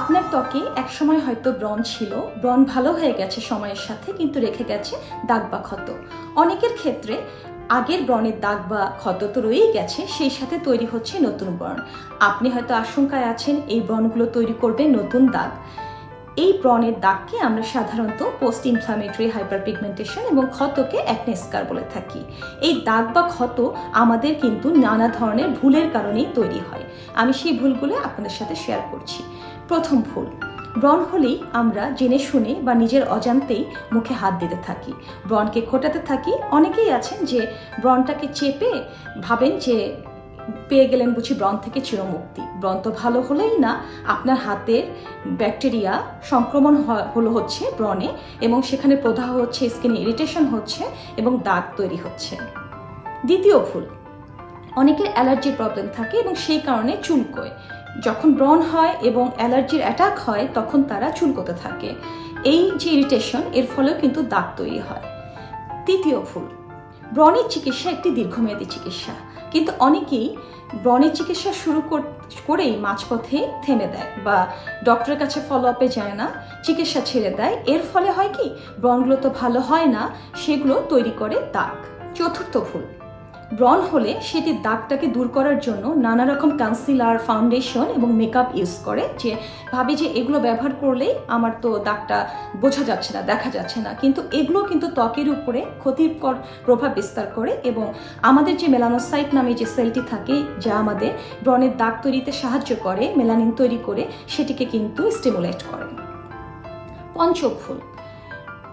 আপনার ত্বকে একসময় হয়তো ব্রণ ছিল, ব্রণ ভালো হয়ে গেছে সময়ের সাথে, কিন্তু রেখে গেছে দাগ বা ক্ষত। অনেকের ক্ষেত্রে আগের ব্রণের দাগ বা ক্ষত তো রয়েই গেছে, সেই সাথে তৈরি হচ্ছে নতুন ব্রণ। আপনি হয়তো আশঙ্কায় আছেন এই ব্রণগুলো তৈরি করবে নতুন দাগ। এই ব্রণের দাগকে আমরা সাধারণত পোস্ট ইনফ্লামেটরি হাইপারপিগমেন্টেশন এবং ক্ষতকে অ্যাকনে স্কার বলে থাকি। এই দাগ বা ক্ষত আমাদের কিন্তু নানা ধরনের ভুলের কারণেই তৈরি হয়। আমি সেই ভুলগুলো আপনাদের সাথে শেয়ার করছি। প্রথম ভুল, ব্রণ হলেই আমরা জেনে শুনে বা নিজের অজান্তেই মুখে হাত দিতে থাকি, ব্রণকে খোঁটাতে থাকি। অনেকেই আছেন যে ব্রণটাকে চেপে ভাবেন যে পেয়ে গেলেন বুঝি ব্রণ থেকে চিরমুক্তি। ব্রণ তো ভালো হলেই না, আপনার হাতের ব্যাকটেরিয়া সংক্রমণ হচ্ছে ব্রণে, এবং সেখানে প্রদাহ হচ্ছে, স্কিনে ইরিটেশন হচ্ছে এবং দাগ তৈরি হচ্ছে। দ্বিতীয় ভুল, অনেকের অ্যালার্জির প্রবলেম থাকে এবং সেই কারণে চুলকোয়। যখন ব্রণ হয় এবং অ্যালার্জির অ্যাটাক হয় তখন তারা চুলকোতে থাকে। এই যে ইরিটেশন, এর ফলেও কিন্তু দাগ তৈরি হয়। তৃতীয় ভুল, ব্রণের চিকিৎসা একটি দীর্ঘমেয়াদী চিকিৎসা, কিন্তু অনেকেই ব্রণের চিকিৎসা শুরু করেই মাঝপথে থেমে দেয় বা ডক্টরের কাছে ফলো আপে যায় না, চিকিৎসা ছেড়ে দেয়। এর ফলে হয় কি, ব্রণগুলো তো ভালো হয় না, সেগুলো তৈরি করে দাগ। চতুর্থ ভুল, ব্রণ হলে সেটির দাগটাকে দূর করার জন্য নানা রকম কনসিলার, ফাউন্ডেশন এবং মেকআপ ইউজ করে, যে ভাবে যে এগুলো ব্যবহার করলেই আমার তো দাগটা বোঝা যাচ্ছে না, দেখা যাচ্ছে না। কিন্তু এগুলো কিন্তু ত্বকের উপরে ক্ষতিকর প্রভাব বিস্তার করে এবং আমাদের যে মেলানোসাইট নামে যে সেলটি থাকে, যা আমাদের ব্রণের দাগ তৈরিতে সাহায্য করে, মেলানিন তৈরি করে, সেটিকে কিন্তু স্টিমুলেট করে। পঞ্চম ভুল,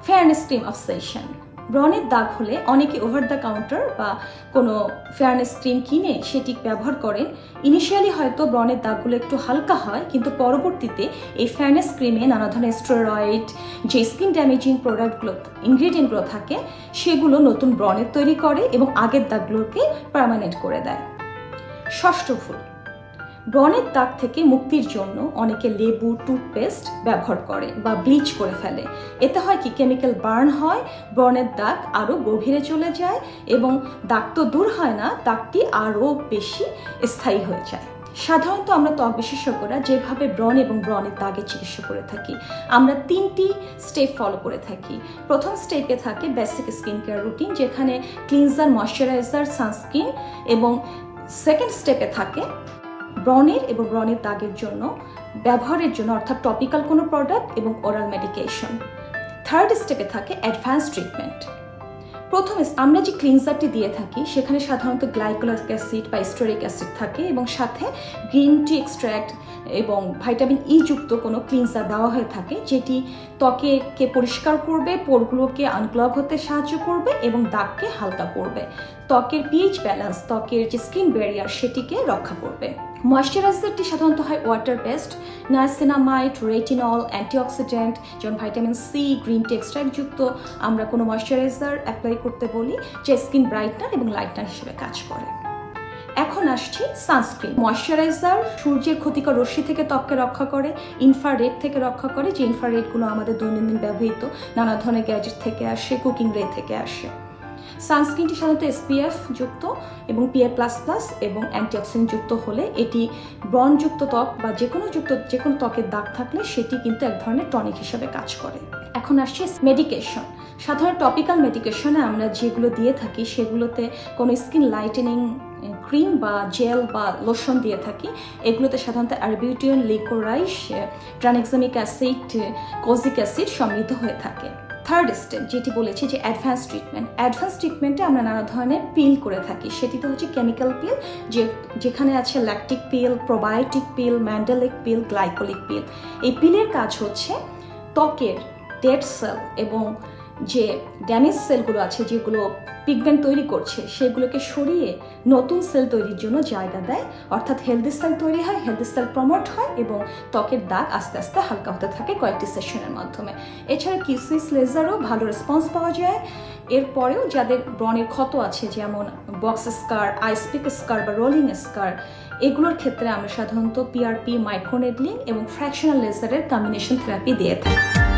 ফেয়ারনেস ক্রিম অবসেশন। ব্রণের দাগ হলে অনেকে ওভার দ্য কাউন্টার বা কোনো ফেয়ারনেস ক্রিম কিনে সেটি ব্যবহার করেন। ইনিশিয়ালি হয়তো ব্রণের দাগগুলো একটু হালকা হয়, কিন্তু পরবর্তীতে এই ফেয়ারনেস ক্রিমে নানা ধরনের স্টেরয়েড, যে স্কিন ড্যামেজিং প্রোডাক্টগুলো, ইনগ্রেডিয়েন্টগুলো থাকে, সেগুলো নতুন ব্রণের তৈরি করে এবং আগের দাগগুলোকে পার্মানেন্ট করে দেয়। ষষ্ঠ ভুল, ব্রণের দাগ থেকে মুক্তির জন্য অনেকে লেবু, টুথপেস্ট ব্যবহার করে বা ব্লিচ করে ফেলে। এতে হয় কি, কেমিক্যাল বার্ন হয়, ব্রণের দাগ আরও গভীরে চলে যায় এবং দাগ তো দূর হয় না, দাগটি আরও বেশি স্থায়ী হয়ে যায়। সাধারণত আমরা ত্বক বিশেষজ্ঞরা যেভাবে ব্রণ এবং ব্রণের দাগের চিকিৎসা করে থাকি, আমরা 3টি স্টেপ ফলো করে থাকি। প্রথম স্টেপে থাকে বেসিক স্কিন কেয়ার রুটিন, যেখানে ক্লিনজার, ময়শ্চারাইজার, সানস্ক্রিন, এবং সেকেন্ড স্টেপে থাকে ব্রণের এবং ব্রণের দাগের জন্য ব্যবহারের জন্য অর্থাৎ টপিক্যাল কোনো প্রোডাক্ট এবং ওরাল মেডিকেশন। থার্ড স্টেপে থাকে অ্যাডভান্স ট্রিটমেন্ট। প্রথমে আমরা যে ক্লিনজারটি দিয়ে থাকি সেখানে সাধারণত গ্লাইকোলিক অ্যাসিড বা স্টোরিক অ্যাসিড থাকে এবং সাথে গ্রিন টি এক্সট্র্যাক্ট এবং ভাইটামিন ই যুক্ত কোনো ক্লিনজার দেওয়া হয়ে থাকে, যেটি ত্বকে পরিষ্কার করবে, পোরগুলোকে আনক্লগ হতে সাহায্য করবে এবং দাগকে হালকা করবে। ত্বকের পিএইচ ব্যালেন্স, ত্বকের যে স্কিন ব্যারিয়ার, সেটিকে রক্ষা করবে। ময়শ্চারাইজারটি সাধারণত হয় water based, niacinamide, retinol, antioxidant যেমন vitamin C, green tea extract যুক্ত আমরা কোনো ময়শ্চারাইজার অ্যাপ্লাই করতে বলি, যে স্কিন ব্রাইটনার এবং লাইটনার হিসেবে কাজ করে। এখন আসছি সানস্ক্রিন। ময়শ্চারাইজার সূর্যের ক্ষতিকর রশ্মি থেকে ত্বককে রক্ষা করে, ইনফ্রারেড থেকে রক্ষা করে, যে ইনফ্রারেডগুলো আমাদের দৈনন্দিন ব্যবহৃত নানা ধরনের গ্যাজেট থেকে আসে, কুকিং রে থেকে আসে। সানস্ক্রিনটি সাধারণত SPF যুক্ত এবং PA++ এবং অ্যান্টিঅক্সিডেন্ট যুক্ত হলে এটি ব্রণযুক্ত ত্বক বা যে কোনো ত্বকের দাগ থাকলে সেটি কিন্তু এক ধরনের টনিক হিসেবে কাজ করে। এখন আসছে মেডিকেশন। সাধারণ টপিক্যাল মেডিকেশনে আমরা যেগুলো দিয়ে থাকি সেগুলোতে কোনো স্কিন লাইটেনিং ক্রিম বা জেল বা লোশন দিয়ে থাকি। এগুলোতে সাধারণত arbutin, licorice, tranexamic acid, kojic acid সমৃদ্ধ হয়ে থাকে। থার্ড স্টেপ যেটি বলেছি যে অ্যাডভান্স ট্রিটমেন্ট। অ্যাডভান্স ট্রিটমেন্টে আমরা নানা ধরনের পিল করে থাকি। সেটিতে হচ্ছে কেমিক্যাল পিল, যেখানে আছে ল্যাকটিক পিল, প্রোবায়োটিক পিল, ম্যান্ডেলিক পিল, গ্লাইকোলিক পিল। এই পিলের কাজ হচ্ছে ত্বকের ডেড সেল এবং যে ড্যামেজ সেলগুলো আছে, যেগুলো পিগমেন্ট তৈরি করছে, সেগুলোকে সরিয়ে নতুন সেল তৈরির জন্য জায়গা দেয়, অর্থাৎ হেলদি সেল তৈরি হয়, হেলদি সেল প্রমোট হয় এবং ত্বকের দাগ আস্তে আস্তে হালকা হতে থাকে কয়েকটি সেশনের মাধ্যমে। এছাড়া কিসমিস লেজারও ভালো রেসপন্স পাওয়া যায়। এরপরেও যাদের ব্রণের ক্ষত আছে, যেমন বক্স স্কার, আইসপিক স্কার বা রোলিং স্কার, এগুলোর ক্ষেত্রে আমরা সাধারণত PRP, মাইক্রোনেডলিং এবং ফ্র্যাকশনাল লেজারের কম্বিনেশন থেরাপি দিয়ে থাকি।